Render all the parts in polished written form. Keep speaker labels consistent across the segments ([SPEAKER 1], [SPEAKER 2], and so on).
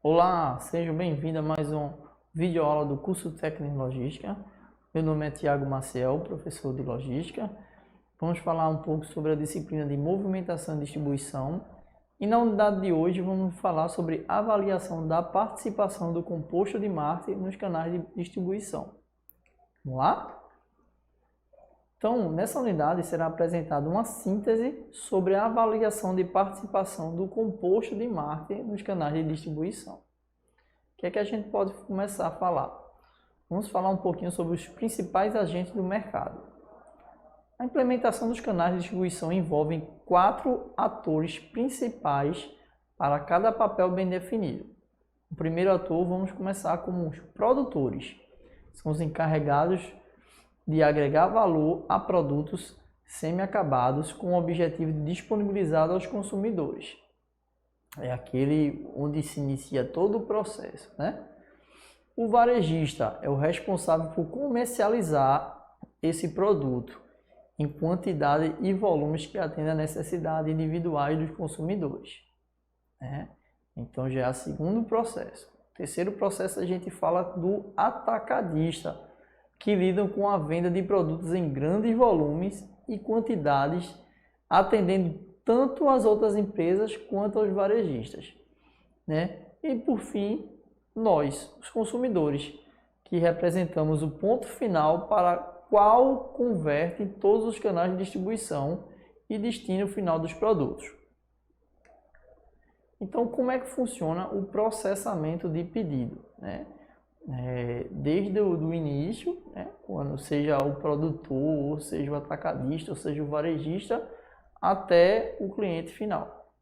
[SPEAKER 1] Olá, seja bem-vindo a mais um vídeo aula do curso técnico em logística. Meu nome é Tiago Maciel, professor de logística. Vamos falar um pouco sobre a disciplina de movimentação e distribuição. E na unidade de hoje vamos falar sobre avaliação da participação do composto de marketing nos canais de distribuição. Vamos lá? Então, nessa unidade será apresentada uma síntese sobre a avaliação de participação do composto de marketing nos canais de distribuição. O que é que a gente pode começar a falar? Vamos falar um pouquinho sobre os principais agentes do mercado. A implementação dos canais de distribuição envolve 4 atores principais para cada papel bem definido. O primeiro ator vamos começar com os produtores. São os encarregados de agregar valor a produtos semi-acabados com o objetivo de disponibilizar aos consumidores. É aquele onde se inicia todo o processo, né? O varejista é o responsável por comercializar esse produto em quantidade e volumes que atendem às necessidades individuais dos consumidores, né? Então já é o segundo processo. O terceiro processo a gente fala do atacadista, que lidam com a venda de produtos em grandes volumes e quantidades, atendendo tanto às outras empresas quanto aos varejistas, né? E por fim, nós, os consumidores, que representamos o ponto final para qual converte todos os canais de distribuição e destino final dos produtos. Então, como é que funciona o processamento de pedido, né? Desde o início, né, quando seja o produtor, ou seja o atacadista, ou seja o varejista, até o cliente final.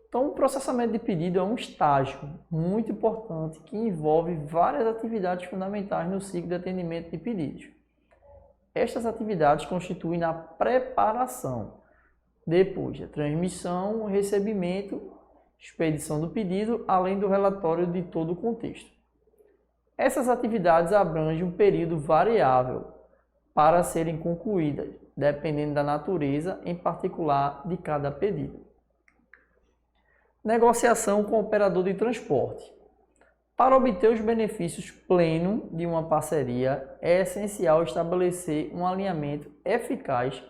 [SPEAKER 1] Então, o processamento de pedido é um estágio muito importante que envolve várias atividades fundamentais no ciclo de atendimento de pedidos. Estas atividades constituem a preparação, depois a transmissão, o recebimento, expedição do pedido, além do relatório de todo o contexto. Essas atividades abrangem um período variável para serem concluídas, dependendo da natureza, em particular, de cada pedido. Negociação com o operador de transporte. Para obter os benefícios plenos de uma parceria, é essencial estabelecer um alinhamento eficaz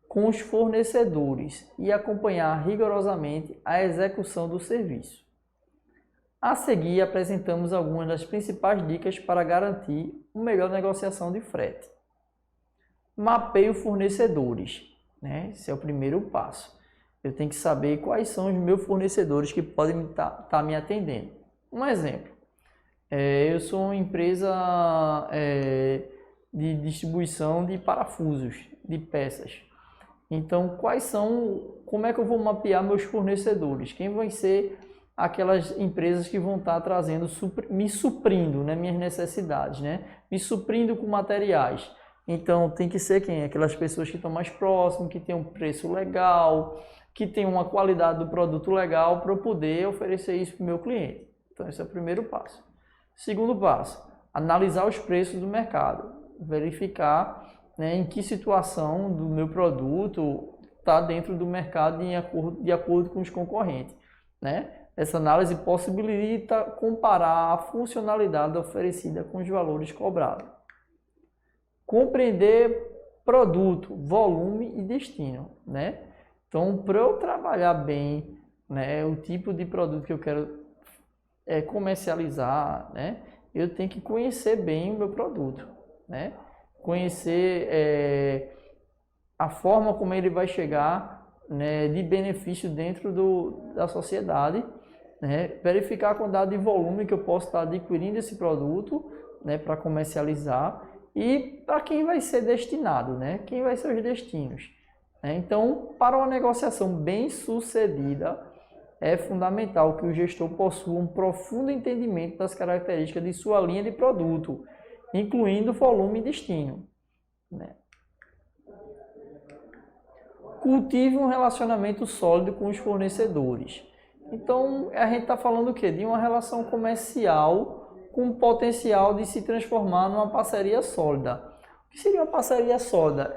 [SPEAKER 1] com os fornecedores e acompanhar rigorosamente a execução do serviço. A seguir, apresentamos algumas das principais dicas para garantir uma melhor negociação de frete. Mapeio fornecedores, né? Esse é o primeiro passo. Eu tenho que saber quais são os meus fornecedores que podem estar me atendendo. Um exemplo, eu sou uma empresa de distribuição de parafusos, de peças. Então, como é que eu vou mapear meus fornecedores? Quem vai ser aquelas empresas que vão estar trazendo, me suprindo, né, minhas necessidades, né? Me suprindo com materiais. Então, tem que ser quem? Aquelas pessoas que estão mais próximas, que têm um preço legal, que tem uma qualidade do produto legal para eu poder oferecer isso para o meu cliente. Então, esse é o primeiro passo. Segundo passo, analisar os preços do mercado. Verificar, né, em que situação do meu produto está dentro do mercado de acordo com os concorrentes, né? Essa análise possibilita comparar a funcionalidade oferecida com os valores cobrados. Compreender produto, volume e destino, né? Então, para eu trabalhar bem, né, o tipo de produto que eu quero comercializar, né, eu tenho que conhecer bem o meu produto, né? Conhecer a forma como ele vai chegar, né, de benefício dentro da sociedade, né? Verificar a quantidade de volume que eu posso estar adquirindo esse produto, né, para comercializar e para quem vai ser destinado, né? Quem vai ser os destinos. Então, para uma negociação bem sucedida, é fundamental que o gestor possua um profundo entendimento das características de sua linha de produto, incluindo volume e destino, né? Cultive um relacionamento sólido com os fornecedores. Então, a gente está falando o quê? De uma relação comercial com potencial de se transformar numa parceria sólida. O que seria uma parceria sólida?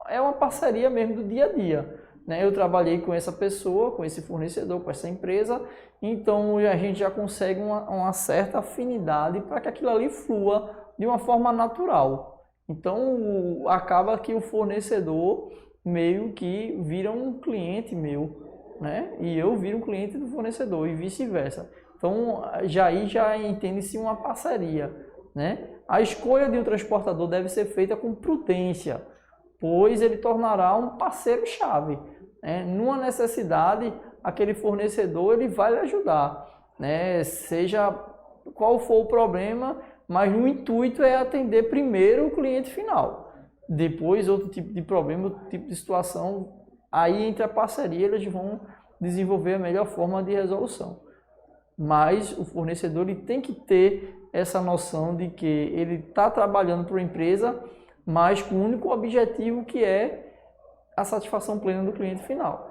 [SPEAKER 1] É uma parceria mesmo do dia a dia, né? Eu trabalhei com essa pessoa, com esse fornecedor, com essa empresa, então a gente já consegue uma certa afinidade para que aquilo ali flua de uma forma natural. Então acaba que o fornecedor meio que vira um cliente meu, né? E eu viro um cliente do fornecedor e vice-versa. Então já entende-se uma parceria, né? A escolha de um transportador deve ser feita com prudência, pois ele tornará um parceiro-chave, né? Numa necessidade, aquele fornecedor ele vai lhe ajudar, né? Seja qual for o problema, mas o intuito é atender primeiro o cliente final. Depois, outro tipo de problema, outro tipo de situação, aí entre a parceria eles vão desenvolver a melhor forma de resolução. Mas o fornecedor ele tem que ter essa noção de que ele está trabalhando para uma empresa, mas com o único objetivo que é a satisfação plena do cliente final.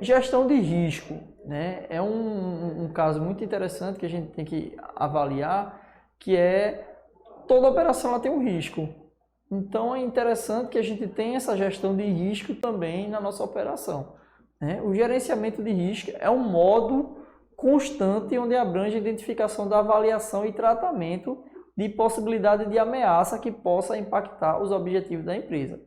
[SPEAKER 1] Gestão de risco, né? É um caso muito interessante que a gente tem que avaliar, que é toda operação ela tem um risco. Então é interessante que a gente tenha essa gestão de risco também na nossa operação, né? O gerenciamento de risco é um modo constante onde abrange a identificação da avaliação e tratamento de possibilidade de ameaça que possa impactar os objetivos da empresa.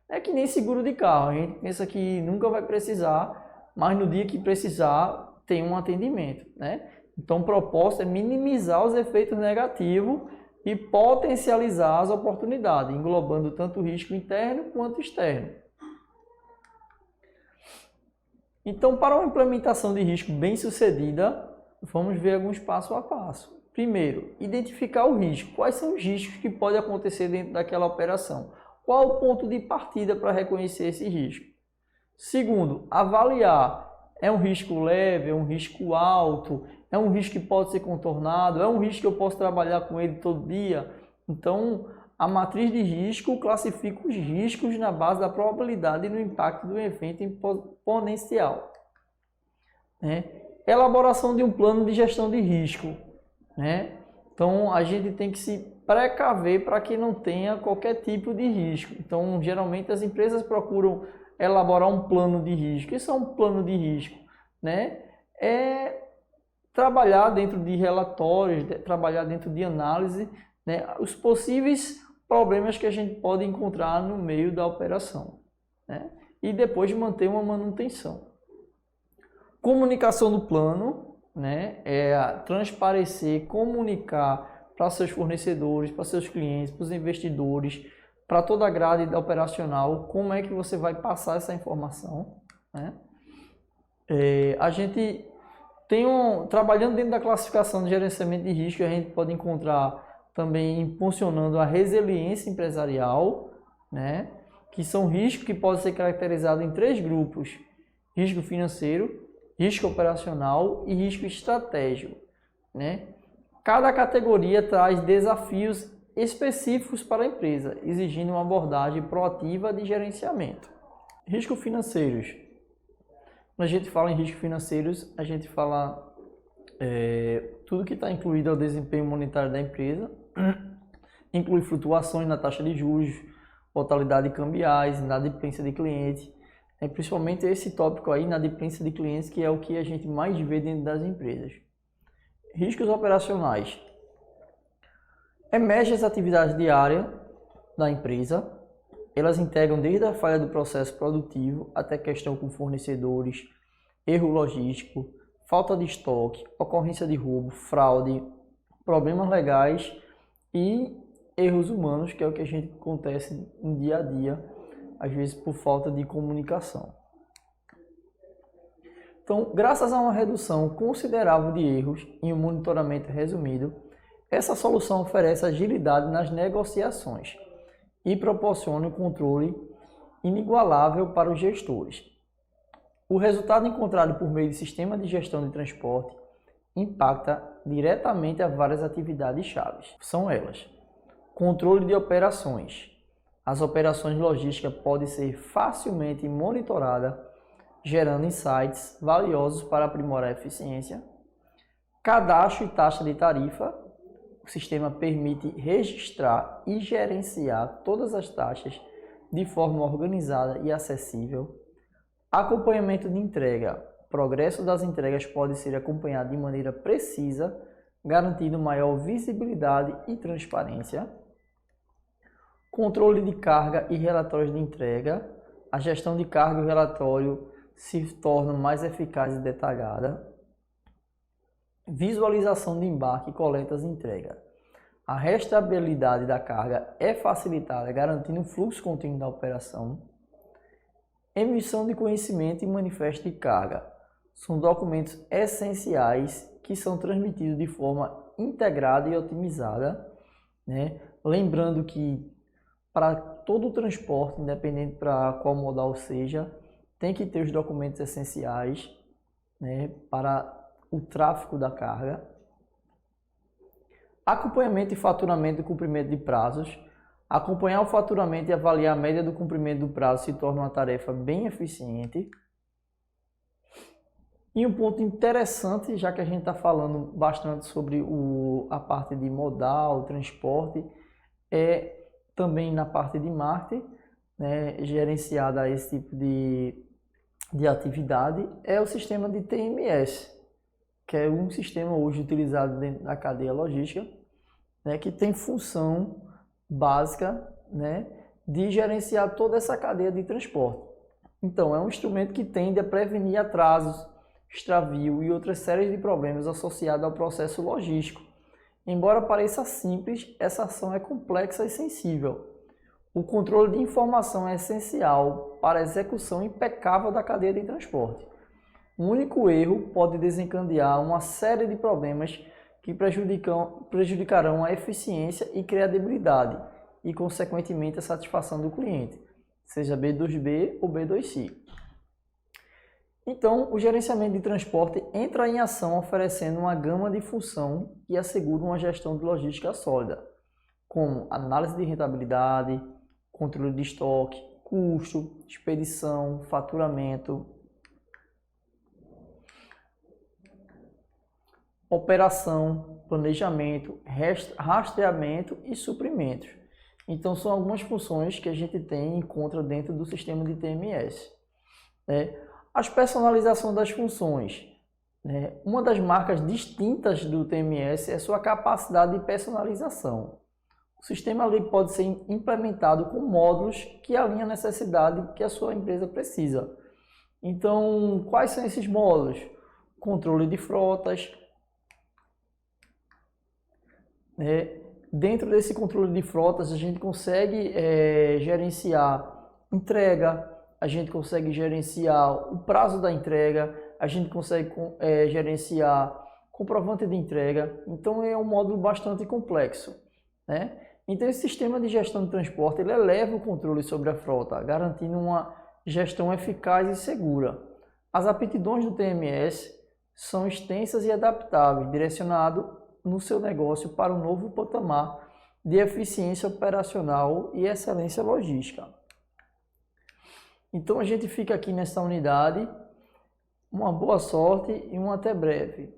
[SPEAKER 1] É que nem seguro de carro, a gente pensa que nunca vai precisar, mas no dia que precisar tem um atendimento, né? Então o propósito é minimizar os efeitos negativos e potencializar as oportunidades, englobando tanto o risco interno quanto externo. Então, para uma implementação de risco bem-sucedida, vamos ver alguns passo a passo. Primeiro, identificar o risco. Quais são os riscos que podem acontecer dentro daquela operação? Qual o ponto de partida para reconhecer esse risco? Segundo, avaliar. É um risco leve, é um risco alto, é um risco que pode ser contornado, é um risco que eu posso trabalhar com ele todo dia. Então, a matriz de risco classifica os riscos na base da probabilidade e no impacto do evento exponencial. Elaboração de um plano de gestão de risco, né? Então, a gente tem que se precaver para que não tenha qualquer tipo de risco. Então, geralmente as empresas procuram elaborar um plano de risco. Isso é um plano de risco, né? É trabalhar dentro de relatórios, trabalhar dentro de análise, né, os possíveis problemas que a gente pode encontrar no meio da operação, né? E depois manter uma manutenção. Comunicação do plano, né, é transparecer, comunicar para seus fornecedores, para seus clientes, para os investidores, para toda a grade operacional, como é que você vai passar essa informação, né? A gente trabalhando dentro da classificação de gerenciamento de risco, a gente pode encontrar também impulsionando a resiliência empresarial, né? Que são riscos que podem ser caracterizados em 3 grupos: risco financeiro, risco operacional e risco estratégico, né? Cada categoria traz desafios específicos para a empresa, exigindo uma abordagem proativa de gerenciamento. Riscos financeiros. Quando a gente fala em riscos financeiros, a gente fala tudo que está incluído ao desempenho monetário da empresa, inclui flutuações na taxa de juros, volatilidade cambiais, inadimplência de cliente, principalmente esse tópico aí, inadimplência de clientes, que é o que a gente mais vê dentro das empresas. Riscos operacionais. Emergem as atividades diárias da empresa. Elas integram desde a falha do processo produtivo até questão com fornecedores, erro logístico, falta de estoque, ocorrência de roubo, fraude, problemas legais e erros humanos, que é o que a gente acontece no dia a dia, às vezes por falta de comunicação. Então, graças a uma redução considerável de erros e um monitoramento resumido, essa solução oferece agilidade nas negociações e proporciona um controle inigualável para os gestores. O resultado encontrado por meio do sistema de gestão de transporte impacta diretamente a várias atividades chaves. São elas: controle de operações. As operações logísticas podem ser facilmente monitoradas, gerando insights valiosos para aprimorar a eficiência. Cadastro e taxa de tarifa. O sistema permite registrar e gerenciar todas as taxas de forma organizada e acessível. Acompanhamento de entrega. O progresso das entregas pode ser acompanhado de maneira precisa, garantindo maior visibilidade e transparência. Controle de carga e relatórios de entrega. A gestão de carga e o relatório se tornam mais eficaz e detalhada. Visualização de embarque, coletas e entrega. A restabilidade da carga é facilitada, garantindo o fluxo contínuo da operação. Emissão de conhecimento e manifesto de carga. São documentos essenciais que são transmitidos de forma integrada e otimizada, né? Lembrando que para todo o transporte, independente para qual modal seja, tem que ter os documentos essenciais, né, para o tráfego da carga. Acompanhamento e faturamento e cumprimento de prazos. Acompanhar o faturamento e avaliar a média do cumprimento do prazo se torna uma tarefa bem eficiente. E um ponto interessante, já que a gente está falando bastante sobre a parte de modal, transporte, é também na parte de marketing, né, gerenciada esse tipo de atividade, é o sistema de TMS, que é um sistema hoje utilizado dentro da cadeia logística, né, que tem função básica, né, de gerenciar toda essa cadeia de transporte. Então, é um instrumento que tende a prevenir atrasos, extravio e outras séries de problemas associados ao processo logístico. Embora pareça simples, essa ação é complexa e sensível. O controle de informação é essencial para a execução impecável da cadeia de transporte. Um único erro pode desencadear uma série de problemas que prejudicarão a eficiência e credibilidade e, consequentemente, a satisfação do cliente, seja B2B ou B2C. Então, o gerenciamento de transporte entra em ação oferecendo uma gama de função que assegura uma gestão de logística sólida, como análise de rentabilidade, controle de estoque, custo, expedição, faturamento, operação, planejamento, rastreamento e suprimentos. Então, são algumas funções que a gente tem e encontra dentro do sistema de TMS. As personalizações das funções. Uma das marcas distintas do TMS é sua capacidade de personalização. O sistema ali pode ser implementado com módulos que alinham a necessidade que a sua empresa precisa. Então, quais são esses módulos? Controle de frotas. Dentro desse controle de frotas, a gente consegue gerenciar entrega, a gente consegue gerenciar o prazo da entrega, a gente consegue gerenciar comprovante de entrega. Então, é um módulo bastante complexo, né? Então, esse sistema de gestão de transporte ele eleva o controle sobre a frota, garantindo uma gestão eficaz e segura. As aptidões do TMS são extensas e adaptáveis, direcionado no seu negócio para um novo patamar de eficiência operacional e excelência logística. Então, a gente fica aqui nessa unidade. Uma boa sorte e um até breve.